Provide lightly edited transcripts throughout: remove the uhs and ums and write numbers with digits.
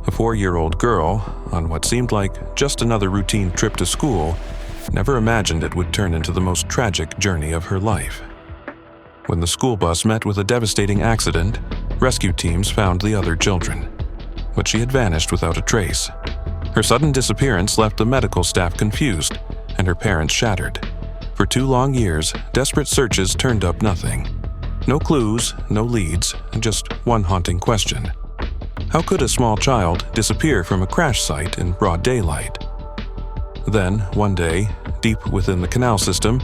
A 4-year-old girl, on what seemed like just another routine trip to school, never imagined it would turn into the most tragic journey of her life. When the school bus met with a devastating accident, rescue teams found the other children, but she had vanished without a trace. Her sudden disappearance left the medical staff confused and her parents shattered. For 2 long years, desperate searches turned up nothing. No clues, no leads, just one haunting question. How could a small child disappear from a crash site in broad daylight? Then, one day, deep within the canal system,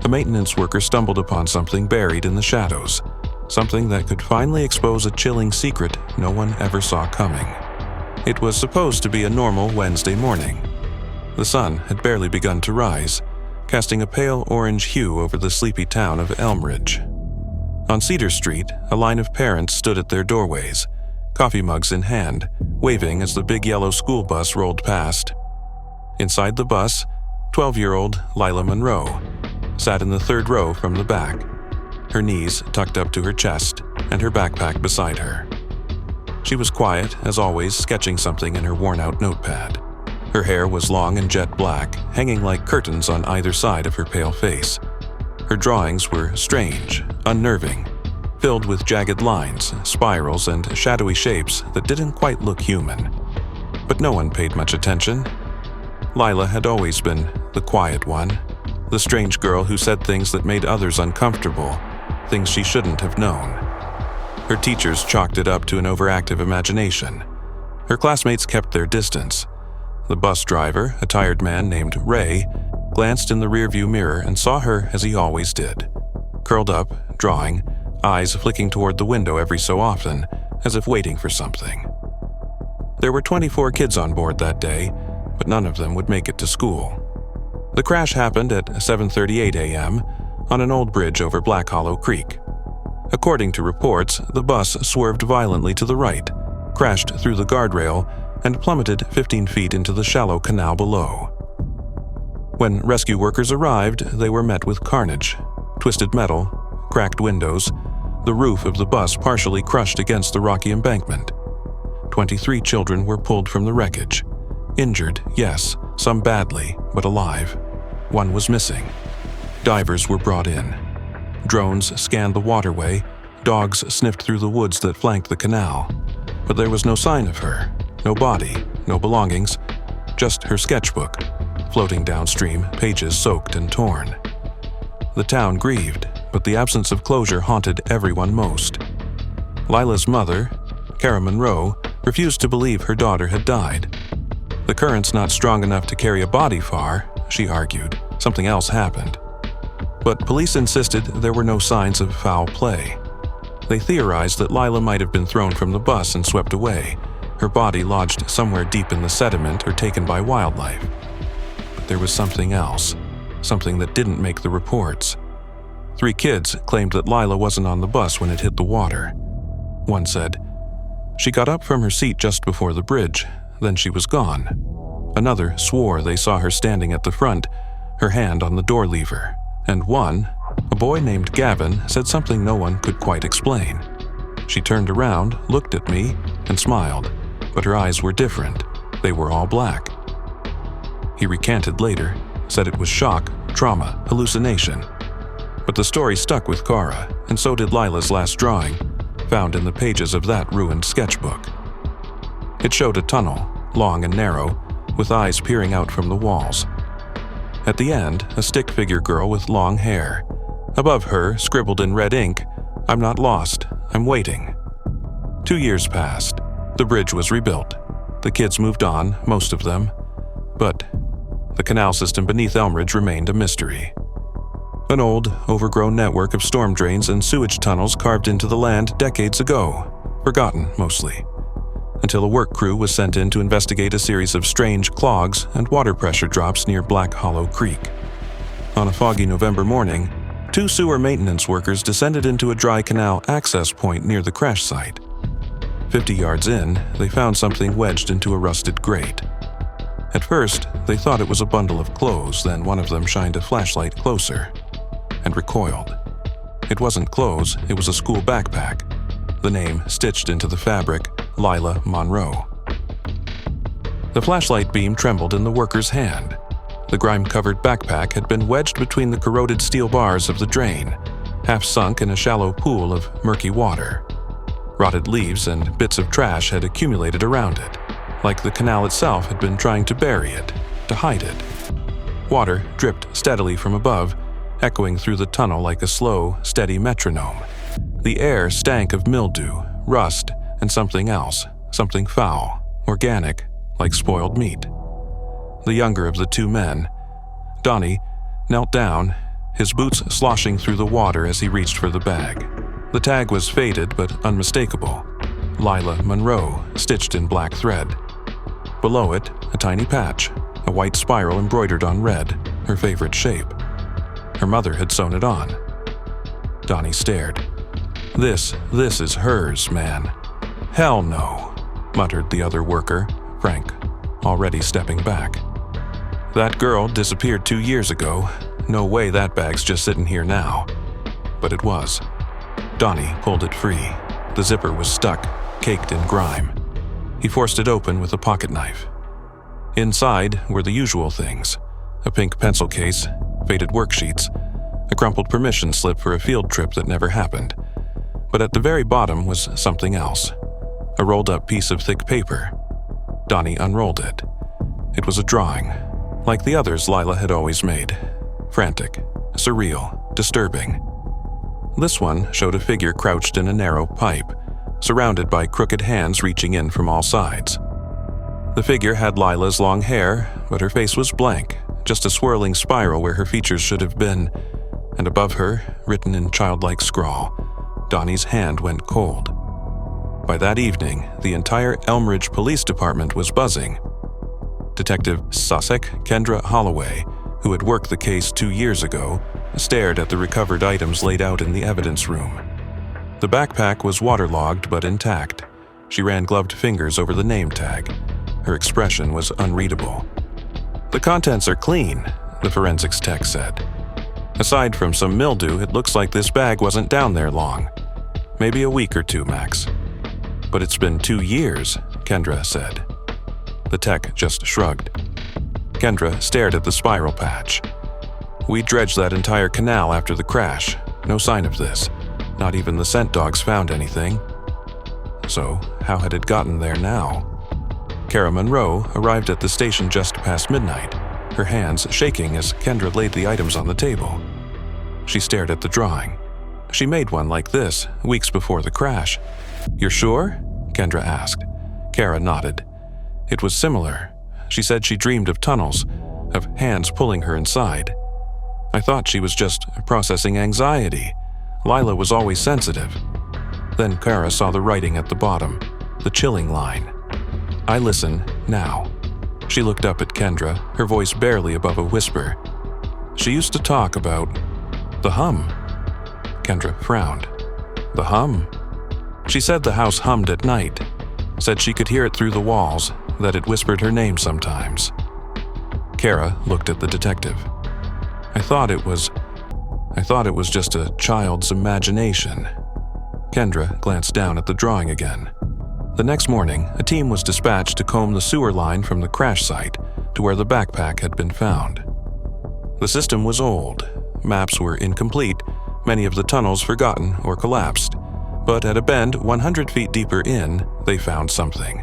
a maintenance worker stumbled upon something buried in the shadows, something that could finally expose a chilling secret no one ever saw coming. It was supposed to be a normal Wednesday morning. The sun had barely begun to rise, casting a pale orange hue over the sleepy town of Elmridge. On Cedar Street, a line of parents stood at their doorways, coffee mugs in hand, waving as the big yellow school bus rolled past. Inside the bus, 12-year-old Lila Monroe sat in the 3rd row from the back, her knees tucked up to her chest and her backpack beside her. She was quiet, as always, sketching something in her worn-out notepad. Her hair was long and jet black, hanging like curtains on either side of her pale face. Her drawings were strange, unnerving, filled with jagged lines, spirals, and shadowy shapes that didn't quite look human. But no one paid much attention. Lila had always been the quiet one, the strange girl who said things that made others uncomfortable, things she shouldn't have known. Her teachers chalked it up to an overactive imagination. Her classmates kept their distance. The bus driver, a tired man named Ray, glanced in the rearview mirror and saw her as he always did, curled up, drawing, eyes flicking toward the window every so often, as if waiting for something. There were 24 kids on board that day, but none of them would make it to school. The crash happened at 7:38 a.m. on an old bridge over Black Hollow Creek. According to reports, the bus swerved violently to the right, crashed through the guardrail, and plummeted 15 feet into the shallow canal below. When rescue workers arrived, they were met with carnage: twisted metal, cracked windows, the roof of the bus partially crushed against the rocky embankment. 23 children were pulled from the wreckage. Injured, yes, some badly, but alive. One was missing. Divers were brought in. Drones scanned the waterway, dogs sniffed through the woods that flanked the canal. But there was no sign of her, no body, no belongings, just her sketchbook, floating downstream, pages soaked and torn. The town grieved, but the absence of closure haunted everyone most. Lila's mother, Cara Monroe, refused to believe her daughter had died. The current's not strong enough to carry a body far, she argued. Something else happened. But police insisted there were no signs of foul play. They theorized that Lila might have been thrown from the bus and swept away, her body lodged somewhere deep in the sediment or taken by wildlife. But there was something else, something that didn't make the reports. 3 kids claimed that Lila wasn't on the bus when it hit the water. One said, "She got up from her seat just before the bridge, then she was gone." Another swore they saw her standing at the front, her hand on the door lever. And one, a boy named Gavin, said something no one could quite explain. She turned around, looked at me, and smiled, but her eyes were different. They were all black. He recanted later, said it was shock, trauma, hallucination. But the story stuck with Cara, and so did Lila's last drawing, found in the pages of that ruined sketchbook. It showed a tunnel, long and narrow, with eyes peering out from the walls. At the end, a stick figure girl with long hair. Above her, scribbled in red ink, "I'm not lost, I'm waiting." 2 years passed. The bridge was rebuilt. The kids moved on, most of them. But the canal system beneath Elmridge remained a mystery. An old, overgrown network of storm drains and sewage tunnels carved into the land decades ago, forgotten mostly, until a work crew was sent in to investigate a series of strange clogs and water pressure drops near Black Hollow Creek. On a foggy November morning, 2 sewer maintenance workers descended into a dry canal access point near the crash site. 50 yards in, they found something wedged into a rusted grate. At first, they thought it was a bundle of clothes, then one of them shined a flashlight closer and recoiled. It wasn't clothes, it was a school backpack. The name stitched into the fabric, Lila Monroe. The flashlight beam trembled in the worker's hand. The grime-covered backpack had been wedged between the corroded steel bars of the drain, half sunk in a shallow pool of murky water. Rotted leaves and bits of trash had accumulated around it, like the canal itself had been trying to bury it, to hide it. Water dripped steadily from above, echoing through the tunnel like a slow, steady metronome. The air stank of mildew, rust, and something else, something foul, organic, like spoiled meat. The younger of the two men, Donnie, knelt down, his boots sloshing through the water as he reached for the bag. The tag was faded but unmistakable. Lila Monroe, stitched in black thread. Below it, a tiny patch, a white spiral embroidered on red, her favorite shape. Her mother had sewn it on. Donnie stared. This is hers, man." "Hell no," muttered the other worker, Frank, already stepping back. "That girl disappeared 2 years ago. No way that bag's just sitting here now." But it was. Donnie pulled it free. The zipper was stuck, caked in grime. He forced it open with a pocket knife. Inside were the usual things: a pink pencil case, faded worksheets, a crumpled permission slip for a field trip that never happened. But at the very bottom was something else, a rolled-up piece of thick paper. Donnie unrolled it. It was a drawing, like the others Lila had always made. Frantic, surreal, disturbing. This one showed a figure crouched in a narrow pipe, surrounded by crooked hands reaching in from all sides. The figure had Lila's long hair, but her face was blank, just a swirling spiral where her features should have been, and above her, written in childlike scrawl, Donnie's hand went cold. By that evening, the entire Elmridge Police Department was buzzing. Detective Sussex Kendra Holloway, who had worked the case 2 years ago, stared at the recovered items laid out in the evidence room. The backpack was waterlogged but intact. She ran gloved fingers over the name tag. Her expression was unreadable. "The contents are clean," the forensics tech said. "Aside from some mildew, it looks like this bag wasn't down there long. Maybe a week or 2 max." "But it's been 2 years," Kendra said. The tech just shrugged. Kendra stared at the spiral patch. "We dredged that entire canal after the crash. No sign of this. Not even the scent dogs found anything." So, how had it gotten there now? Kara Monroe arrived at the station just past midnight, her hands shaking as Kendra laid the items on the table. She stared at the drawing. She made one like this weeks before the crash. "You're sure?" Kendra asked. Kara nodded. It was similar. She said she dreamed of tunnels, of hands pulling her inside. "I thought she was just processing anxiety. Lila was always sensitive." Then Kara saw the writing at the bottom, the chilling line. "I listen now." She looked up at Kendra, her voice barely above a whisper. "She used to talk about the hum." Kendra frowned. "The hum?" "She said the house hummed at night. Said she could hear it through the walls, that it whispered her name sometimes." Kara looked at the detective. I thought it was just a child's imagination." Kendra glanced down at the drawing again. The next morning, a team was dispatched to comb the sewer line from the crash site to where the backpack had been found. The system was old. Maps were incomplete, many of the tunnels forgotten or collapsed. But at a bend 100 feet deeper in, they found something.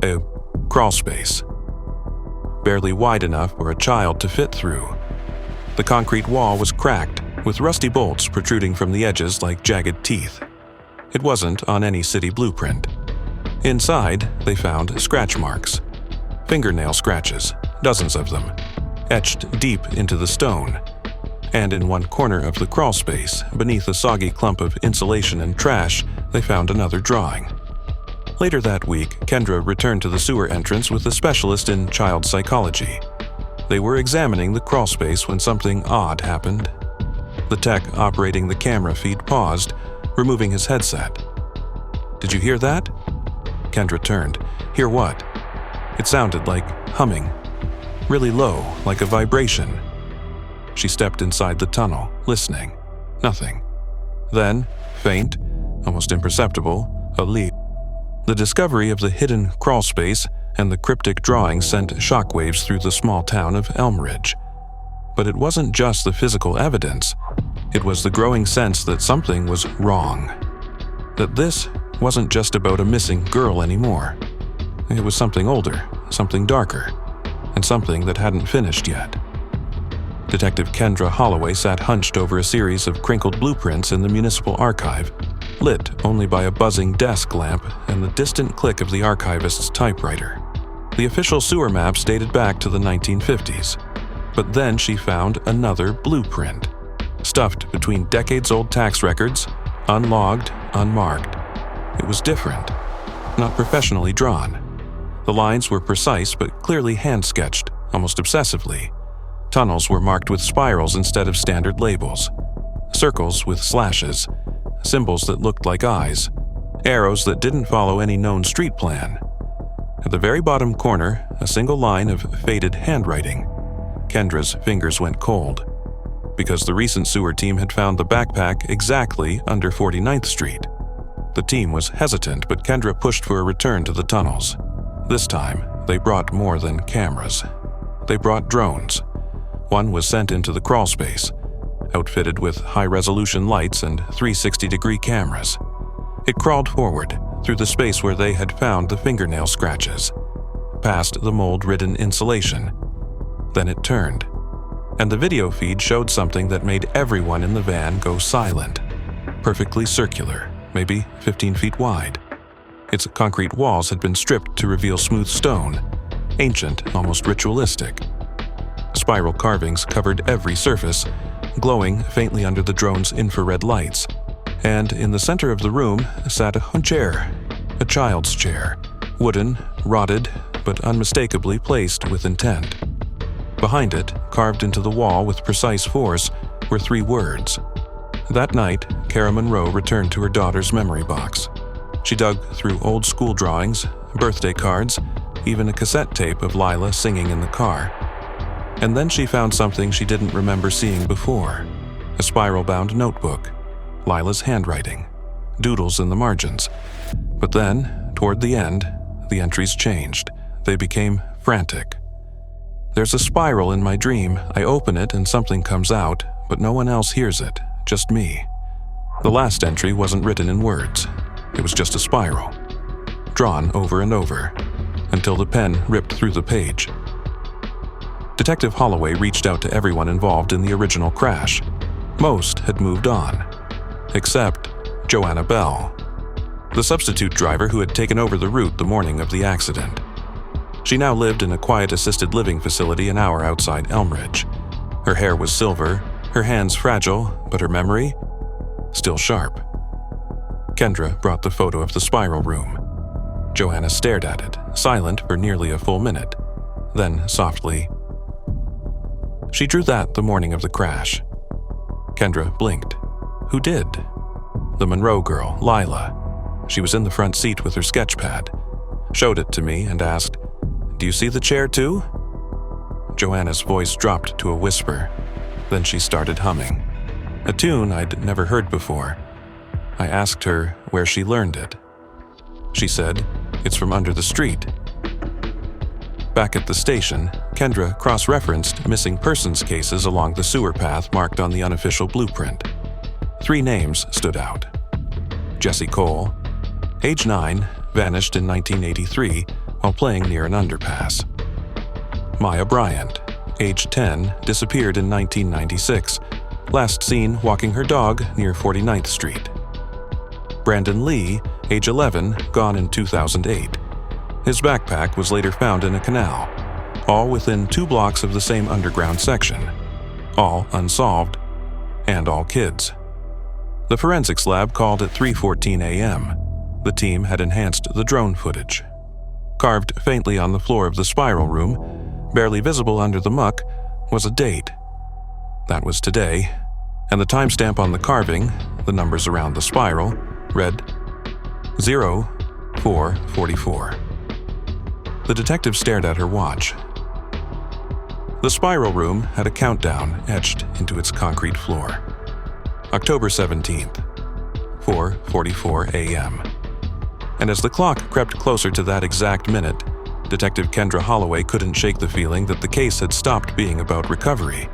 A crawl space. Barely wide enough for a child to fit through. The concrete wall was cracked, with rusty bolts protruding from the edges like jagged teeth. It wasn't on any city blueprint. Inside, they found scratch marks. Fingernail scratches, dozens of them, etched deep into the stone. And in one corner of the crawl space, beneath a soggy clump of insulation and trash, they found another drawing. Later that week, Kendra returned to the sewer entrance with a specialist in child psychology. They were examining the crawl space when something odd happened. The tech operating the camera feed paused, removing his headset. "Did you hear that?" Kendra turned. "Hear what?" It sounded like humming. Really low, like a vibration. She stepped inside the tunnel, listening. Nothing. Then, faint, almost imperceptible, a leap. The discovery of the hidden crawl space and the cryptic drawing sent shockwaves through the small town of Elmridge. But it wasn't just the physical evidence. It was the growing sense that something was wrong. That this wasn't just about a missing girl anymore. It was something older, something darker, and something that hadn't finished yet. Detective Kendra Holloway sat hunched over a series of crinkled blueprints in the municipal archive, lit only by a buzzing desk lamp and the distant click of the archivist's typewriter. The official sewer maps dated back to the 1950s. But then she found another blueprint, stuffed between decades-old tax records, unlogged, unmarked. It was different, not professionally drawn. The lines were precise but clearly hand-sketched, almost obsessively. Tunnels were marked with spirals instead of standard labels, circles with slashes, symbols that looked like eyes, arrows that didn't follow any known street plan. At the very bottom corner, a single line of faded handwriting. Kendra's fingers went cold, because the recent sewer team had found the backpack exactly under 49th Street. The team was hesitant, but Kendra pushed for a return to the tunnels. This time, they brought more than cameras. They brought drones. One was sent into the crawlspace, outfitted with high-resolution lights and 360-degree cameras. It crawled forward through the space where they had found the fingernail scratches, past the mold-ridden insulation. Then it turned, and the video feed showed something that made everyone in the van go silent. Perfectly circular, maybe 15 feet wide. Its concrete walls had been stripped to reveal smooth stone, ancient, almost ritualistic. Spiral carvings covered every surface, glowing faintly under the drone's infrared lights. And in the center of the room sat a chair, a child's chair, wooden, rotted, but unmistakably placed with intent. Behind it, carved into the wall with precise force, were 3 words. That night, Kara Monroe returned to her daughter's memory box. She dug through old school drawings, birthday cards, even a cassette tape of Lila singing in the car. And then she found something she didn't remember seeing before. A spiral-bound notebook, Lila's handwriting, doodles in the margins. But then, toward the end, the entries changed. They became frantic. There's a spiral in my dream. I open it and something comes out, but no one else hears it, just me. The last entry wasn't written in words. It was just a spiral, drawn over and over, until the pen ripped through the page. Detective Holloway reached out to everyone involved in the original crash. Most had moved on, except Joanna Bell, the substitute driver who had taken over the route the morning of the accident. She now lived in a quiet assisted living facility an hour outside Elmridge. Her hair was silver, her hands fragile, but her memory still sharp. Kendra brought the photo of the spiral room. Joanna stared at it, silent for nearly a full minute. Then, softly, "She drew that the morning of the crash." Kendra blinked. Who did? The Monroe girl, Lila. She was in the front seat with her sketch pad, showed it to me and asked, "Do you see the chair too?" Joanna's voice dropped to a whisper. Then she started humming, a tune I'd never heard before. I asked her where she learned it. She said, "It's from under the street." Back at the station, Kendra cross-referenced missing persons cases along the sewer path marked on the unofficial blueprint. 3 names stood out. Jessie Cole, age 9, vanished in 1983 while playing near an underpass. Maya Bryant, age 10, disappeared in 1996, last seen walking her dog near 49th Street. Brandon Lee, age 11, gone in 2008. His backpack was later found in a canal, all within 2 blocks of the same underground section, all unsolved, and all kids. The forensics lab called at 3:14 a.m. The team had enhanced the drone footage. Carved faintly on the floor of the spiral room, barely visible under the muck, was a date. That was today, and the timestamp on the carving, the numbers around the spiral, read 0444. The detective stared at her watch. The spiral room had a countdown etched into its concrete floor. October 17th, 4:44 a.m. And as the clock crept closer to that exact minute, Detective Kendra Holloway couldn't shake the feeling that the case had stopped being about recovery,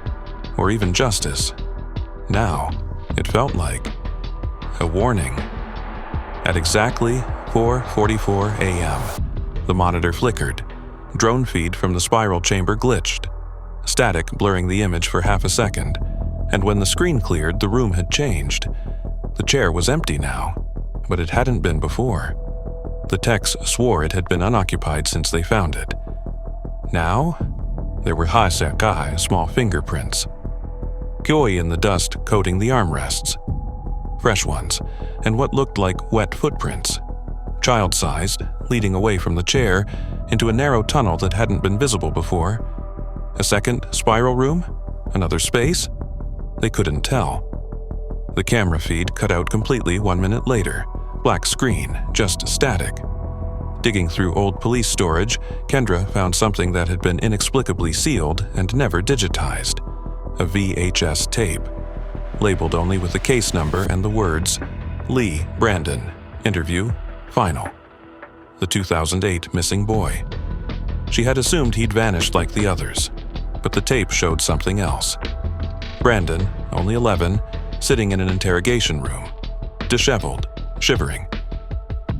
or even justice. Now, it felt like a warning. At exactly 4:44 a.m., the monitor flickered. Drone feed from the spiral chamber glitched, static blurring the image for half a second, and when the screen cleared, the room had changed. The chair was empty now, but it hadn't been before. The techs swore it had been unoccupied since they found it. Now, there were Hasekai small fingerprints, Kyoi in the dust coating the armrests, fresh ones, and what looked like wet footprints, child-sized, leading away from the chair into a narrow tunnel that hadn't been visible before. A second spiral room? Another space? They couldn't tell. The camera feed cut out completely 1 minute later. Black screen, just static. Digging through old police storage, Kendra found something that had been inexplicably sealed and never digitized. A VHS tape, labeled only with the case number and the words, Lee Brandon, interview, final. The 2008 missing boy. She had assumed he'd vanished like the others, but the tape showed something else. Brandon, only 11, sitting in an interrogation room, disheveled, shivering.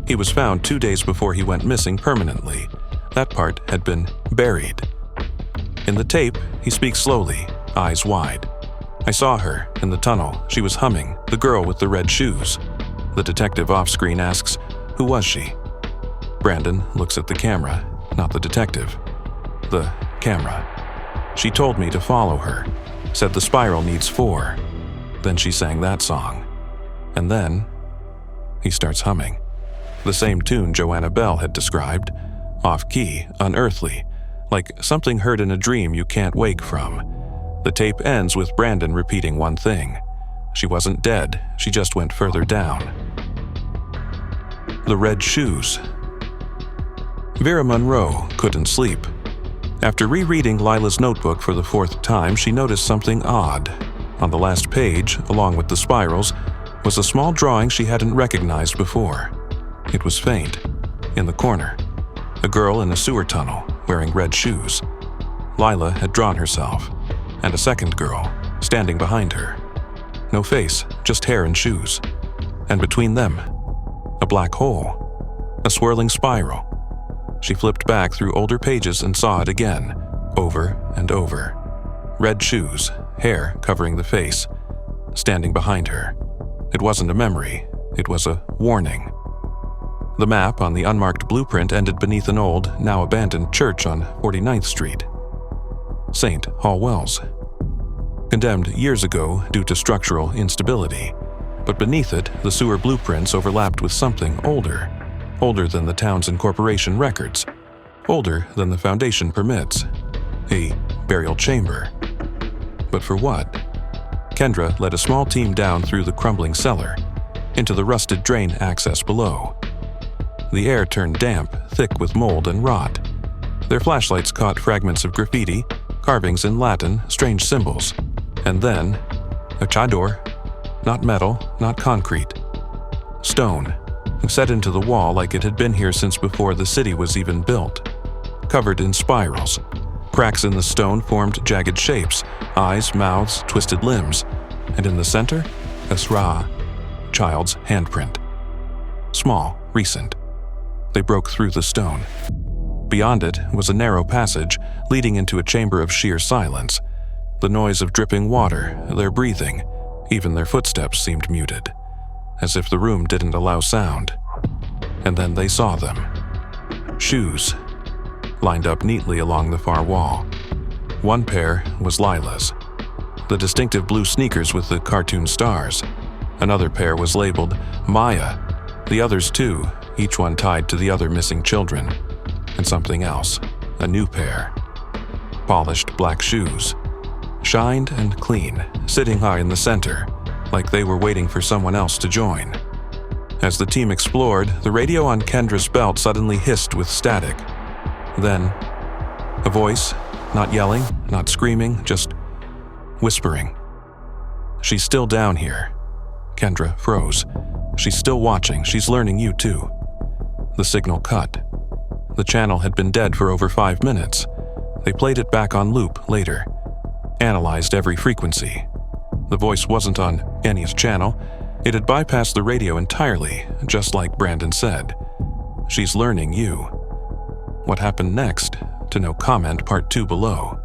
He was found 2 days before he went missing permanently. That part had been buried. In the tape, he speaks slowly, eyes wide. I saw her in the tunnel. She was humming, the girl with the red shoes. The detective off-screen asks, who was she? Brandon looks at the camera, not the detective. The camera. She told me to follow her, said the spiral needs 4. Then she sang that song. And then he starts humming. The same tune Joanna Bell had described. Off-key, unearthly, like something heard in a dream you can't wake from. The tape ends with Brandon repeating one thing. She wasn't dead, she just went further down. The red shoes. Vera Monroe couldn't sleep. After rereading Lila's notebook for the 4th time, she noticed something odd. On the last page, along with the spirals, was a small drawing she hadn't recognized before. It was faint. In the corner, a girl in a sewer tunnel wearing red shoes. Lila had drawn herself, and a second girl standing behind her. No face, just hair and shoes. And between them, a black hole, a swirling spiral. She flipped back through older pages and saw it again, over and over. Red shoes, hair covering the face, standing behind her. It wasn't a memory, it was a warning. The map on the unmarked blueprint ended beneath an old, now abandoned church on 49th Street. St. Hallwells. Condemned years ago due to structural instability, but beneath it, the sewer blueprints overlapped with something older. Older than the town's incorporation records. Older than the foundation permits. A burial chamber. But for what? Kendra led a small team down through the crumbling cellar, into the rusted drain access below. The air turned damp, thick with mold and rot. Their flashlights caught fragments of graffiti, carvings in Latin, strange symbols. And then, a chador. Not metal, not concrete. Stone, set into the wall like it had been here since before the city was even built. Covered in spirals. Cracks in the stone formed jagged shapes, eyes, mouths, twisted limbs. And in the center, a sra, child's handprint. Small, recent. They broke through the stone. Beyond it was a narrow passage leading into a chamber of sheer silence. The noise of dripping water, their breathing, even their footsteps seemed muted, as if the room didn't allow sound. And then they saw them. Shoes, lined up neatly along the far wall. One pair was Lila's, the distinctive blue sneakers with the cartoon stars. Another pair was labeled Maya. The others too, each one tied to the other missing children. And something else, a new pair. Polished black shoes. Shined and clean, sitting high in the center, like they were waiting for someone else to join. As the team explored, the radio on Kendra's belt suddenly hissed with static. Then, a voice, not yelling, not screaming, just whispering. She's still down here. Kendra froze. She's still watching, she's learning you too. The signal cut. The channel had been dead for over 5 minutes. They played it back on loop later, analyzed every frequency. The voice wasn't on Annie's channel. It had bypassed the radio entirely, just like Brandon said. She's learning you. What happened next? To know, comment Part 2 below.